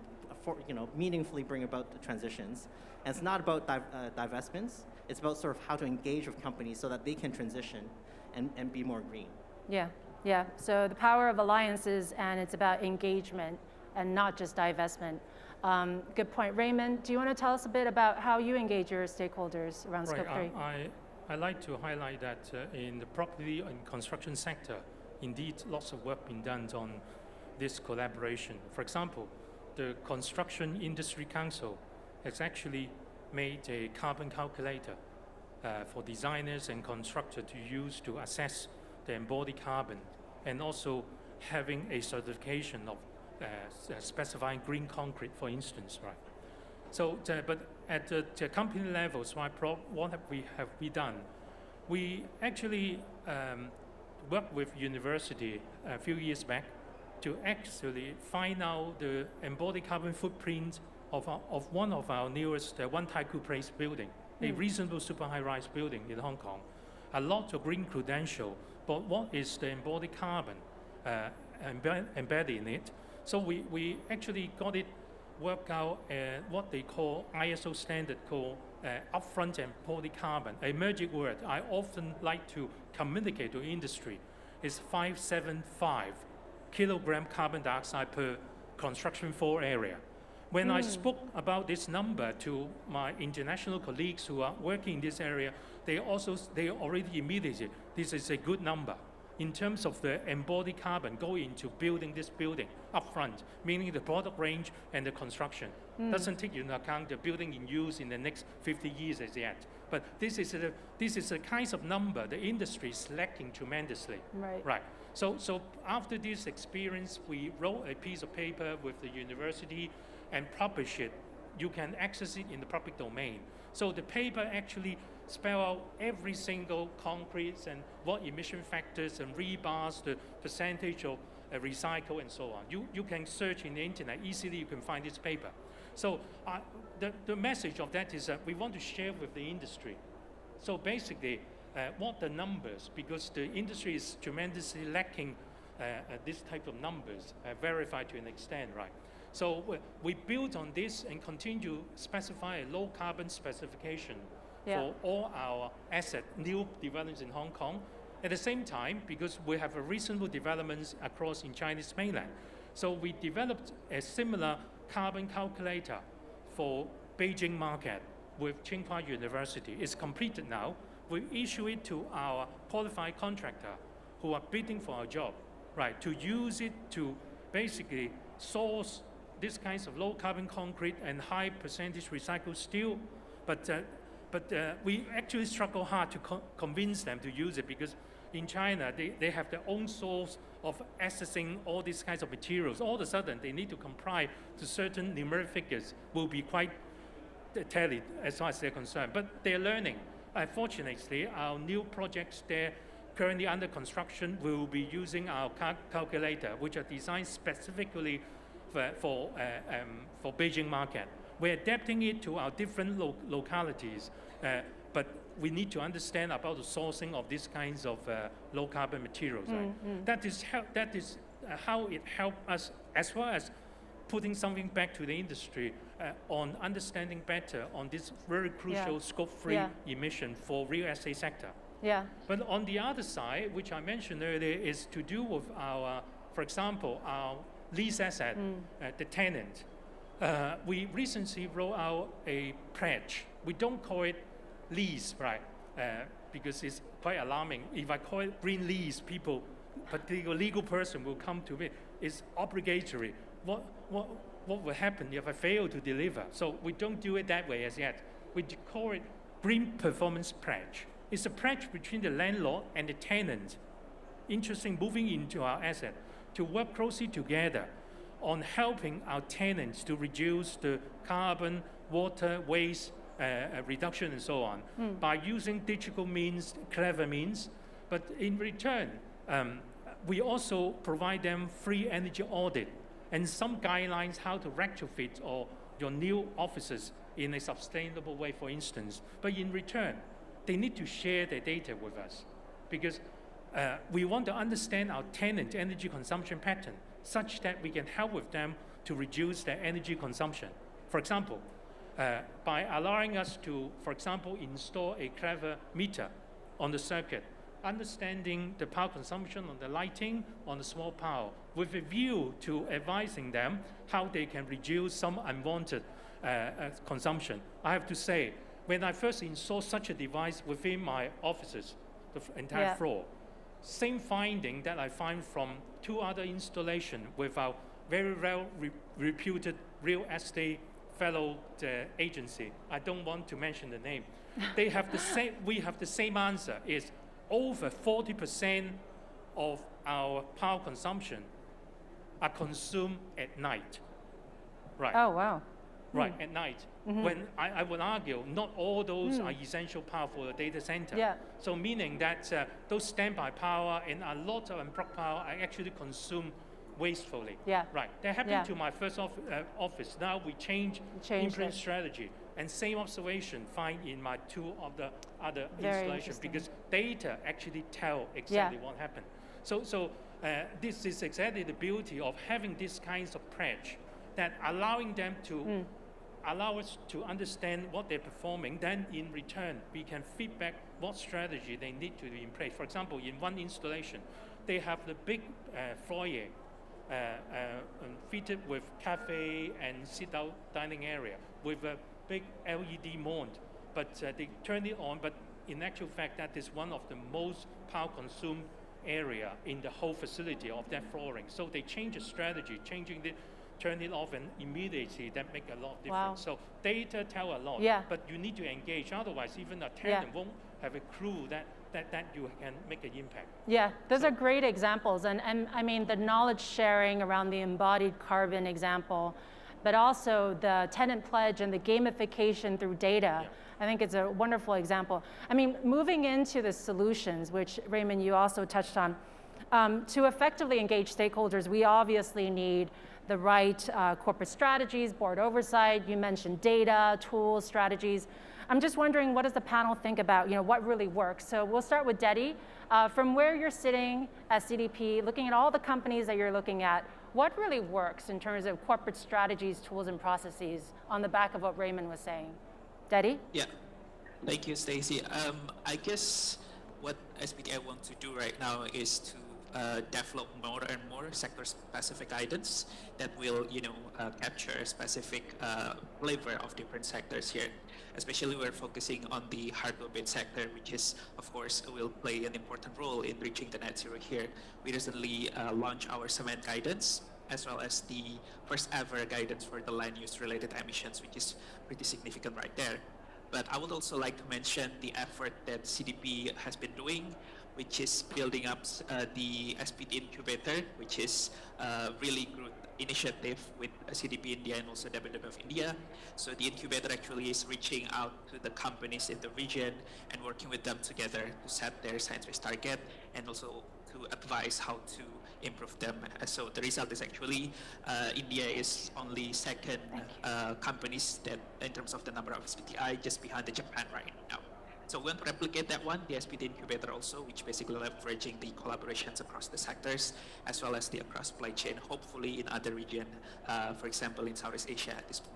meaningfully bring about the transitions. And it's not about divestments, it's about sort of how to engage with companies so that they can transition and be more green. Yeah, so the power of alliances, and it's about engagement and not just divestment. Good point. Raymond, do you want to tell us a bit about how you engage your stakeholders around Scope 3? I like to highlight that in the property and construction sector, indeed, lots of work being done on this collaboration. For example, the Construction Industry Council has actually made a carbon calculator for designers and constructors to use to assess the embodied carbon, and also having a certification of specifying green concrete, for instance, right? So, but at the company level, Swire, what have we done? We actually worked with university a few years back to actually find out the embodied carbon footprint of one of our newest One Taikoo Place building, a reasonable super high-rise building in Hong Kong. A lot of green credential, but what is the embodied carbon embedded in it? So we actually got it worked out what they call ISO standard called upfront embodied carbon. A magic word I often like to communicate to industry is 575 kilogram carbon dioxide per construction floor area. When I spoke about this number to my international colleagues who are working in this area, they already immediately, this is a good number in terms of the embodied carbon going into building this building upfront, meaning the product range and the construction. Doesn't take into account the building in use in the next 50 years as yet. But this is a kind of number the industry is lacking tremendously. Right. So after this experience, we wrote a piece of paper with the university and publish it. You can access it in the public domain. So the paper actually spell out every single concrete and what emission factors and rebars, the percentage of recycle and so on. You can search in the internet easily. You can find this paper. So the message of that is that we want to share with the industry. So basically, what the numbers, because the industry is tremendously lacking this type of numbers, verified to an extent, right? So we build on this and continue to specify a low carbon specification for all our new developments in Hong Kong. At the same time, because we have a reasonable developments across in Chinese mainland, so we developed a similar carbon calculator for Beijing market with Tsinghua University. It's completed now. We issue it to our qualified contractor who are bidding for our job, right, to use it to basically source these kinds of low carbon concrete and high percentage recycled steel. But we actually struggle hard to convince them to use it, because in China, they have their own source of accessing all these kinds of materials. All of a sudden, they need to comply to certain numeric figures, will be quite tallied as far as they're concerned. But they're learning. Fortunately, our new projects there currently under construction will be using our calculator, which are designed specifically for Beijing market. We're adapting it to our different localities, but we need to understand about the sourcing of these kinds of low carbon materials. Right? That is how it helped us, as well as putting something back to the industry on understanding better on this very crucial scope-free emission for real estate sector. Yeah. But on the other side, which I mentioned earlier, is to do with our, for example, our lease asset, the tenant. We recently wrote out a pledge. We don't call it lease, right? Because it's quite alarming. If I call it green lease, people, particularly legal person, will come to me. It's obligatory. What will happen if I fail to deliver? So we don't do it that way as yet. We call it green performance pledge. It's a pledge between the landlord and the tenant, interesting moving into our asset, to work closely together on helping our tenants to reduce the carbon, water, waste reduction and so on by using digital means, clever means. But in return, we also provide them free energy audit and some guidelines how to retrofit or your new offices in a sustainable way, for instance. But in return, they need to share their data with us, because we want to understand our tenant energy consumption pattern such that we can help with them to reduce their energy consumption. For example, by allowing us to, for example, install a clever meter on the circuit, understanding the power consumption on the lighting, on the small power, with a view to advising them how they can reduce some unwanted consumption. I have to say, when I first installed such a device within my offices, the entire floor, same finding that I find from two other installations with our very well-reputed real estate fellow agency. I don't want to mention the name. They have the same. We have the same answer. Is over 40% of our power consumption are consumed at night. Right. Oh wow. right, at night. When I would argue not all those are essential power for the data center. Yeah. So meaning that those standby power and a lot of unplugged power are actually consumed wastefully. Yeah. Right. That happened Yeah. to my first office. Now we change Changed inference it. strategy. And same observation find in my two of the other Very installations, interesting. because data actually tell exactly what happened. So this is exactly the beauty of having these kinds of pledge, that allowing them to allow us to understand what they're performing. Then in return, we can feedback what strategy they need to be in place. For example, in one installation, they have the big foyer fitted with cafe and sit-out dining area with a big LED mount, but they turn it on, but in actual fact, that is one of the most power consumed area in the whole facility of that flooring. So they change the strategy, turn it off, and immediately that make a lot of difference. Wow. So data tell a lot, Yeah. but you need to engage, otherwise even a tenant won't have a clue that you can make an impact. Yeah, those are great examples. And I mean, the knowledge sharing around the embodied carbon example, but also the tenant pledge and the gamification through data. I think it's a wonderful example. I mean, moving into the solutions, which Raymond, you also touched on, to effectively engage stakeholders, we obviously need the right corporate strategies, board oversight. You mentioned data, tools, strategies. I'm just wondering, what does the panel think about, what really works? So we'll start with Dedy. From where you're sitting as CDP, looking at all the companies that you're looking at, what really works in terms of corporate strategies, tools, and processes on the back of what Raymond was saying? Dedy? Yeah, thank you, Stacey. I guess what SBTI want to do right now is to develop more and more sector-specific guidance that will, capture specific flavor of different sectors here. Especially we're focusing on the hard-to-abate sector, which is, of course, will play an important role in reaching the net zero here. We recently launched our cement guidance, as well as the first ever guidance for the land use related emissions, which is pretty significant right there. But I would also like to mention the effort that CDP has been doing, which is building up the SPD incubator, which is a really good initiative with CDP India and also WWF India. So the incubator actually is reaching out to the companies in the region and working with them together to set their science-based target and also to advise how to improve them. So the result is actually India is only second companies that in terms of the number of SBTI, just behind the Japan right now. So we want to replicate that one, the SPD incubator also, which basically leveraging the collaborations across the sectors, as well as the across supply chain, hopefully in other regions, for example, in Southeast Asia at this point.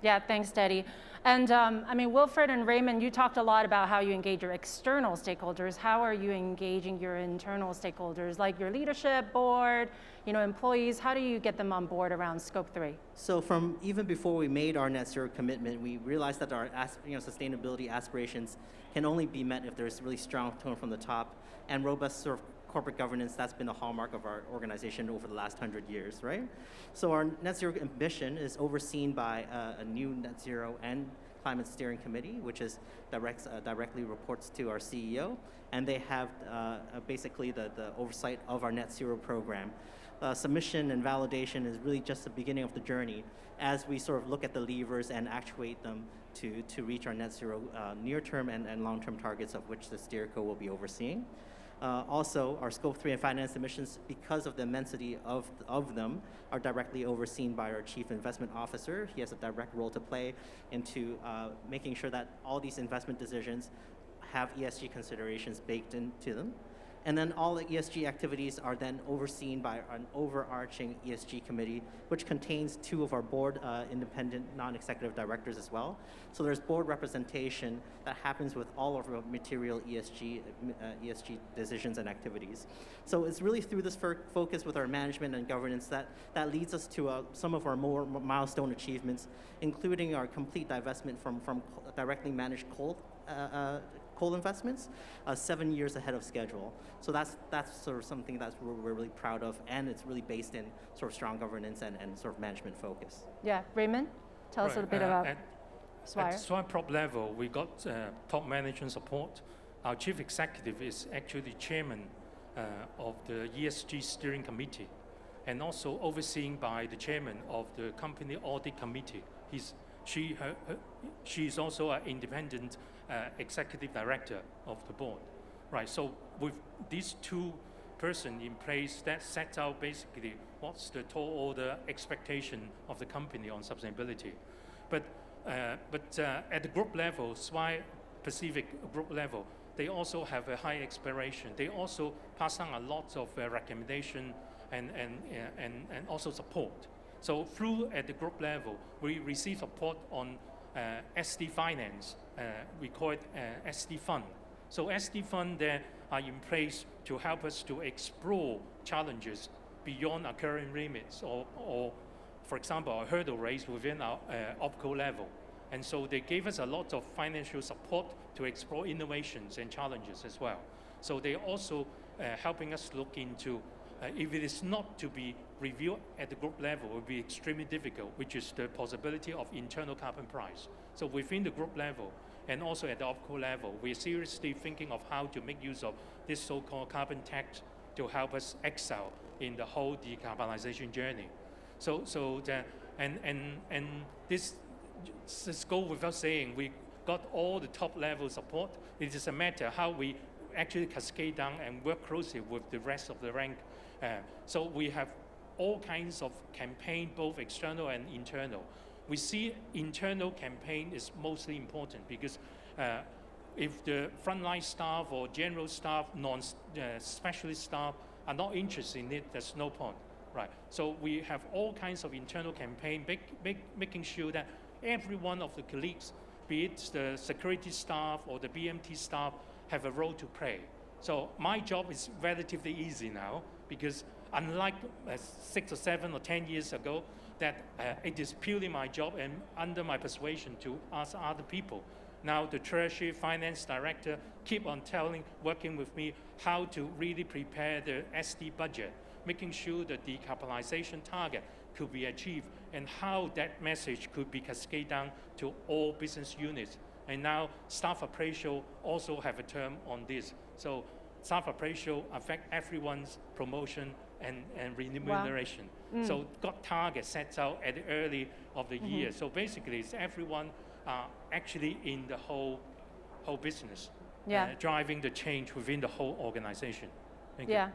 Yeah, thanks, Dedy. And I mean, Wilfred and Raymond, you talked a lot about how you engage your external stakeholders. How are you engaging your internal stakeholders, like your leadership board, employees? How do you get them on board around Scope 3? So from even before we made our net zero commitment, we realized that our sustainability aspirations can only be met if there's really strong tone from the top and robust sort of corporate governance. That's been the hallmark of our organization over the last 100 years, right? So our net zero ambition is overseen by a new net zero and climate steering committee, which is directly reports to our CEO, and they have basically the oversight of our net zero program. Submission and validation is really just the beginning of the journey as we sort of look at the levers and actuate them to reach our net zero near-term and long-term targets, of which the SteerCo will be overseeing. Also, our Scope 3 and finance emissions, because of the immensity of them, are directly overseen by our Chief Investment Officer. He has a direct role to play into making sure that all these investment decisions have ESG considerations baked into them. And then all the ESG activities are then overseen by an overarching ESG committee, which contains two of our board independent non-executive directors as well. So there's board representation that happens with all of our material ESG decisions and activities. So it's really through this focus with our management and governance that leads us to some of our more milestone achievements, including our complete divestment from directly managed coal investments, 7 years ahead of schedule. So that's sort of something that we're really proud of, and it's really based in sort of strong governance and sort of management focus. Yeah, Raymond, tell us a little bit about Swire. At Swire Prop level, we got top management support. Our chief executive is actually chairman of the ESG steering committee, and also overseen by the chairman of the company audit committee. He's she's also an independent executive director of the board, right? So with these two persons in place, that sets out basically what's the tall order expectation of the company on sustainability. But at the group level, Swire Pacific group level, they also have a high aspiration. They also pass on a lot of recommendation and also support. So through at the group level, we receive support on SD finance. We call it SD fund. So SD fund there are in place to help us to explore challenges beyond our current limits, or for example, a hurdle rates within our OpCo level. And so they gave us a lot of financial support to explore innovations and challenges as well. So they're also helping us look into, if it is not to be reviewed at the group level, it will be extremely difficult, which is the possibility of internal carbon price. So within the group level, and also at the OpCo level, we're seriously thinking of how to make use of this so-called carbon tax to help us excel in the whole decarbonization journey. This goes without saying, we got all the top level support. It is a matter how we actually cascade down and work closely with the rest of the rank. So we have all kinds of campaign, both external and internal. We see internal campaign is mostly important because if the frontline staff or general staff, non-specialist staff are not interested in it, there's no point, right? So we have all kinds of internal campaign, making sure that every one of the colleagues, be it the security staff or the BMT staff, have a role to play. So my job is relatively easy now because unlike 6 or 7 or 10 years ago, that it is purely my job and under my persuasion to ask other people. Now the Treasury Finance Director keep on working with me how to really prepare the SD budget, making sure that the decarbonization target could be achieved and how that message could be cascaded down to all business units. And now staff appraisal also have a term on this. So staff appraisal affect everyone's promotion and remuneration. Wow. So got target sets out at the early of the year. So basically it's everyone actually in the whole business, driving the change within the whole organization. Thank you.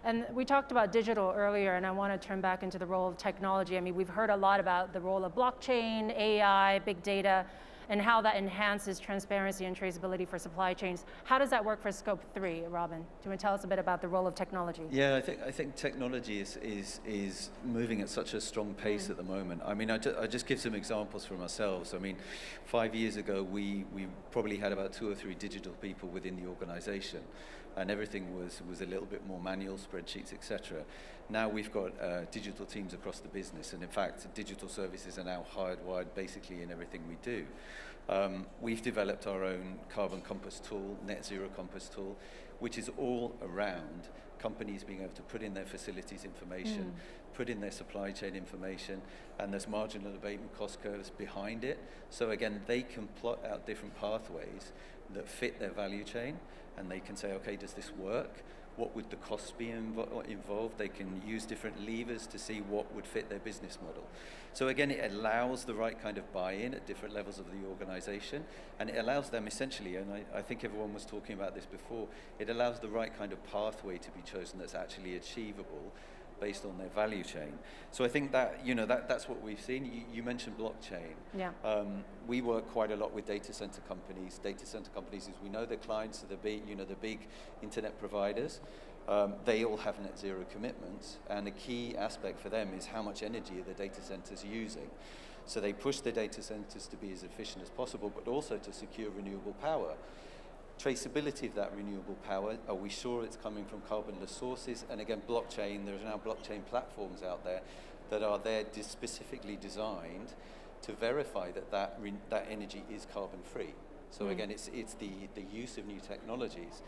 And we talked about digital earlier, and I want to turn back into the role of technology. I mean, we've heard a lot about the role of blockchain, AI, big data, and how that enhances transparency and traceability for supply chains. How does that work for Scope 3, Robin? Do you want to tell us a bit about the role of technology? Yeah, I think technology is moving at such a strong pace at the moment. I mean, I just give some examples from ourselves. I mean, 5 years ago, we probably had about 2 or 3 digital people within the organization, and everything was a little bit more manual, spreadsheets, etc. Now we've got digital teams across the business, and in fact, digital services are now hardwired basically in everything we do. We've developed our own carbon compass tool, net zero compass tool, which is all around companies being able to put in their facilities information, put in their supply chain information, and there's marginal abatement cost curves behind it. So again, they can plot out different pathways that fit their value chain, and they can say, okay, does this work? What would the costs be involved? They can use different levers to see what would fit their business model. So again, it allows the right kind of buy-in at different levels of the organization, and it allows them essentially, and I think everyone was talking about this before, it allows the right kind of pathway to be chosen that's actually achievable based on their value chain. So I think that, that's what we've seen. You mentioned blockchain. Yeah. We work quite a lot with data center companies. Data center companies, as we know, their clients are the big internet providers. They all have net zero commitments, and a key aspect for them is how much energy are the data centers using. So they push the data centers to be as efficient as possible, but also to secure renewable power. Traceability of that renewable power, are we sure it's coming from carbonless sources? And again, blockchain, there's now blockchain platforms out there that are there specifically designed to verify that energy is carbon free. So again, it's the use of new technologies.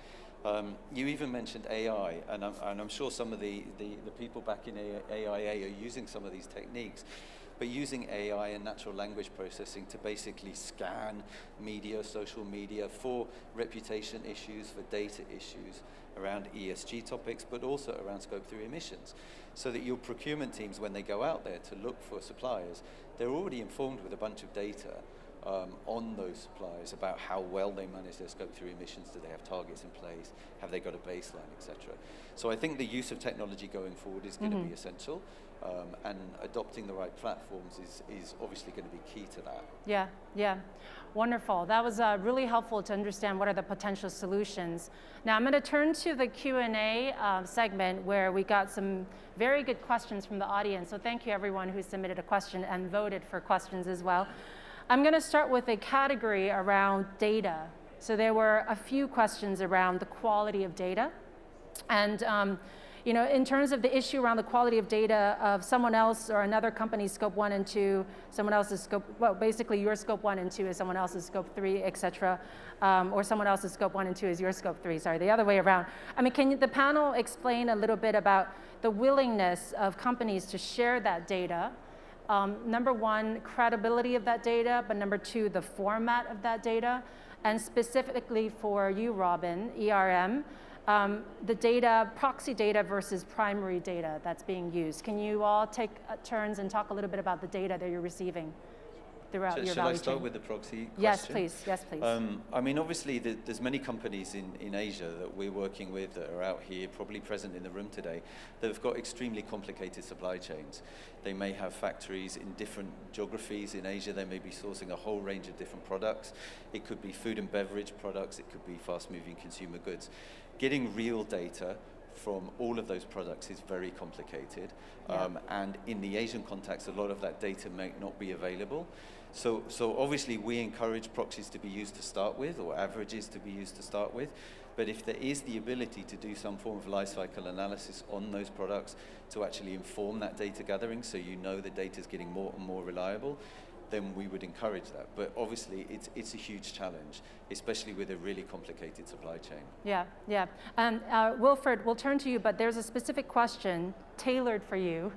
You even mentioned AI, and I'm sure some of the people back in AIA are using some of these techniques. but using AI and natural language processing to basically scan media, social media for reputation issues, for data issues around ESG topics, but also around Scope 3 emissions, so that your procurement teams, when they go out there to look for suppliers, they're already informed with a bunch of data on those suppliers about how well they manage their Scope 3 emissions. Do they have targets in place? Have they got a baseline, etc.? So I think the use of technology going forward is going to be essential, and adopting the right platforms is obviously going to be key to that. Yeah, yeah. Wonderful. That was really helpful to understand what are the potential solutions. Now I'm going to turn to the Q&A segment where we got some very good questions from the audience. So thank you everyone who submitted a question and voted for questions as well. I'm going to start with a category around data. So there were a few questions around the quality of data. And you know, in terms of the issue around the quality of data of someone else or another company's Scope 1 and 2, someone else's Scope, well, basically your Scope 1 and 2 is someone else's Scope 3, et cetera, or someone else's Scope 1 and 2 is your Scope 3, sorry, the other way around. I mean, can the panel explain a little bit about the willingness of companies to share that data? Number one, credibility of that data, but number two, the format of that data. And specifically for you, Robin, ERM, the data, proxy data versus primary data that's being used. Can you all take turns and talk a little bit about the data that you're receiving throughout your value chain? Shall I start with the proxy question? Yes, please. Yes, please. I mean, obviously, there's many companies in Asia that we're working with that are out here, probably present in the room today, that have got extremely complicated supply chains. They may have factories in different geographies in Asia. They may be sourcing a whole range of different products. It could be food and beverage products. It could be fast-moving consumer goods. Getting real data from all of those products is very complicated. And in the Asian context, a lot of that data may not be available. So obviously we encourage proxies to be used to start with, or averages to be used to start with. But if there is the ability to do some form of life cycle analysis on those products to actually inform that data gathering, so you know the data is getting more and more reliable, then we would encourage that. But obviously, it's a huge challenge, especially with a really complicated supply chain. Yeah, yeah. And Wilfred, we'll turn to you, but there's a specific question tailored for you,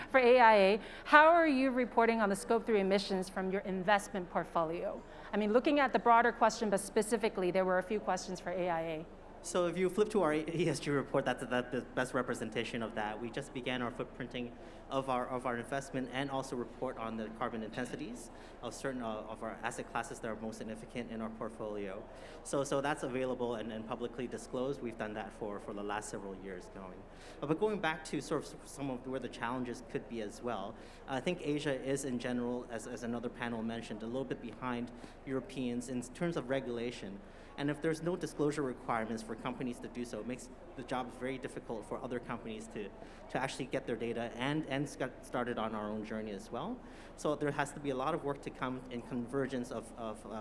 for AIA. How are you reporting on the Scope 3 emissions from your investment portfolio? I mean, looking at the broader question, but specifically, there were a few questions for AIA. So if you flip to our ESG report, that's the best representation of that. We just began our footprinting of our investment and also report on the carbon intensities of certain of our asset classes that are most significant in our portfolio. So that's available and publicly disclosed. We've done that for the last several years going. But going back to sort of some of where the challenges could be as well, I think Asia is in general, as another panel mentioned, a little bit behind Europeans in terms of regulation. And if there's no disclosure requirements for companies to do so, it makes the job very difficult for other companies to actually get their data and get started on our own journey as well. So there has to be a lot of work to come in convergence of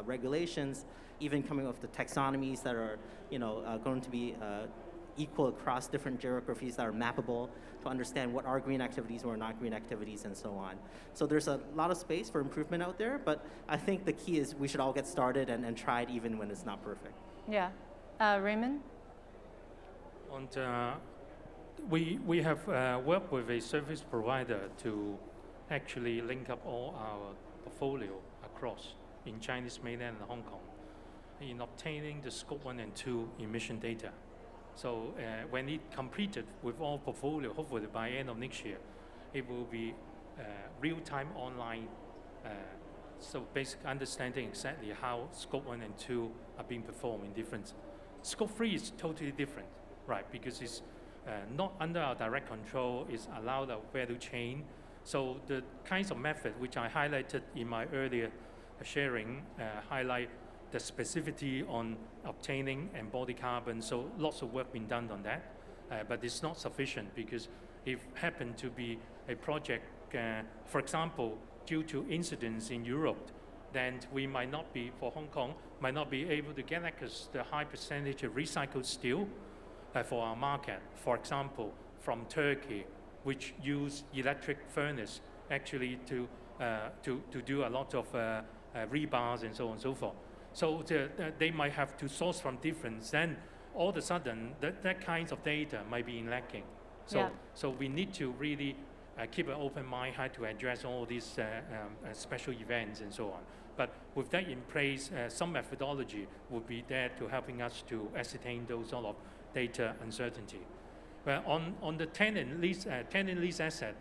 regulations, even coming up with the taxonomies that are going to be equal across different geographies that are mappable to understand what are green activities or not green activities and so on. So there's a lot of space for improvement out there, but I think the key is we should all get started and try it even when it's not perfect. Yeah. Raymond? We have worked with a service provider to actually link up all our portfolio across in Chinese mainland and Hong Kong in obtaining the Scope 1 and 2 emission data. So when it completed with all portfolio, hopefully by end of next year, it will be real-time online. So basically understanding exactly how Scope 1 and 2 are being performed in different. Scope 3 is totally different, right? Because it's not under our direct control, it's allowed our value chain. So the kinds of method which I highlighted in my earlier sharing highlight the specificity on obtaining embodied carbon, so lots of work been done on that, but it's not sufficient because if happen to be a project, for example, due to incidents in Europe, then we might not be, for Hong Kong, might not be able to get access to the high percentage of recycled steel for our market. For example, from Turkey, which use electric furnace actually to do a lot of rebars and so on and so forth. So they might have to source from different, then all of a sudden that kinds of data might be lacking. So we need to really keep an open mind how to address all these special events and so on. But with that in place, some methodology would be there to helping us to ascertain those sort of data uncertainty. Well, on the tenant lease asset,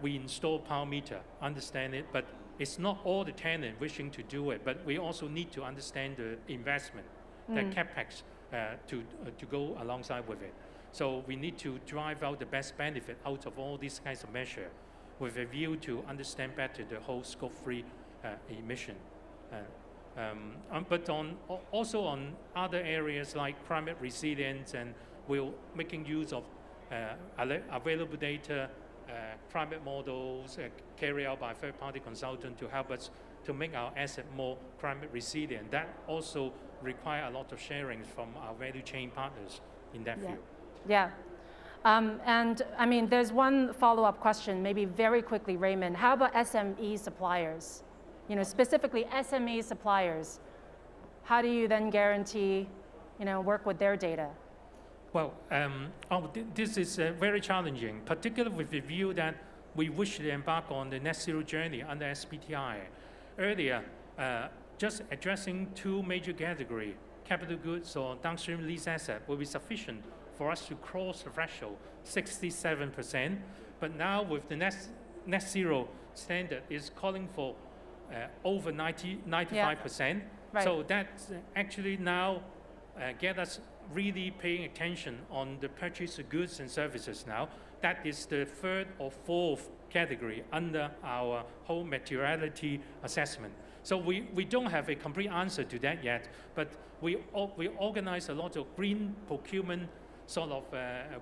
we install power meter, understand it, but it's not all the tenant wishing to do it, but we also need to understand the investment, the capex to go alongside with it. So we need to drive out the best benefit out of all these kinds of measures with a view to understand better the whole scope 3 emission. But also on other areas like climate resilience, and we're making use of available data, climate models carried out by third-party consultants to help us to make our asset more climate resilient. That also require a lot of sharing from our value chain partners in that field. Yeah. And I mean, there's one follow-up question, maybe very quickly, Raymond. How about SME suppliers? You know, specifically SME suppliers. How do you then guarantee, you know, work with their data? Well, this is very challenging, particularly with the view that we wish to embark on the net zero journey under SBTi. Earlier, just addressing two major categories, capital goods or downstream lease asset, will be sufficient for us to cross the threshold, 67%. But now with the net zero standard is calling for over 95%. Yeah. Right. So that actually now get us really paying attention on the purchase of goods and services now. That is the third or fourth category under our whole materiality assessment. So we don't have a complete answer to that yet, but we organize a lot of green procurement sort of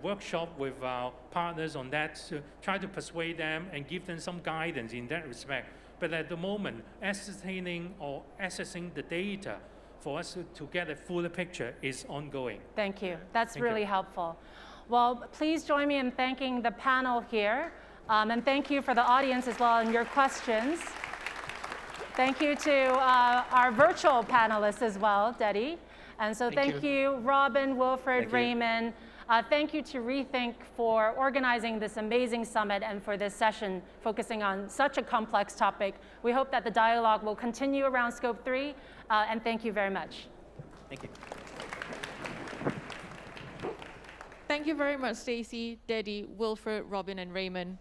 workshop with our partners on that to try to persuade them and give them some guidance in that respect. But at the moment, ascertaining or accessing the data for us to get a fuller picture is ongoing. Thank you. That's really helpful. Well, please join me in thanking the panel here, and thank you for the audience as well and your questions. Thank you to our virtual panelists as well, Dedy. And so thank you, Robin, Wilfred, Raymond. Thank you to Rethink for organizing this amazing summit and for this session focusing on such a complex topic. We hope that the dialogue will continue around Scope 3, and thank you very much. Thank you. Thank you very much, Stacey, Dedy, Wilfred, Robin, and Raymond.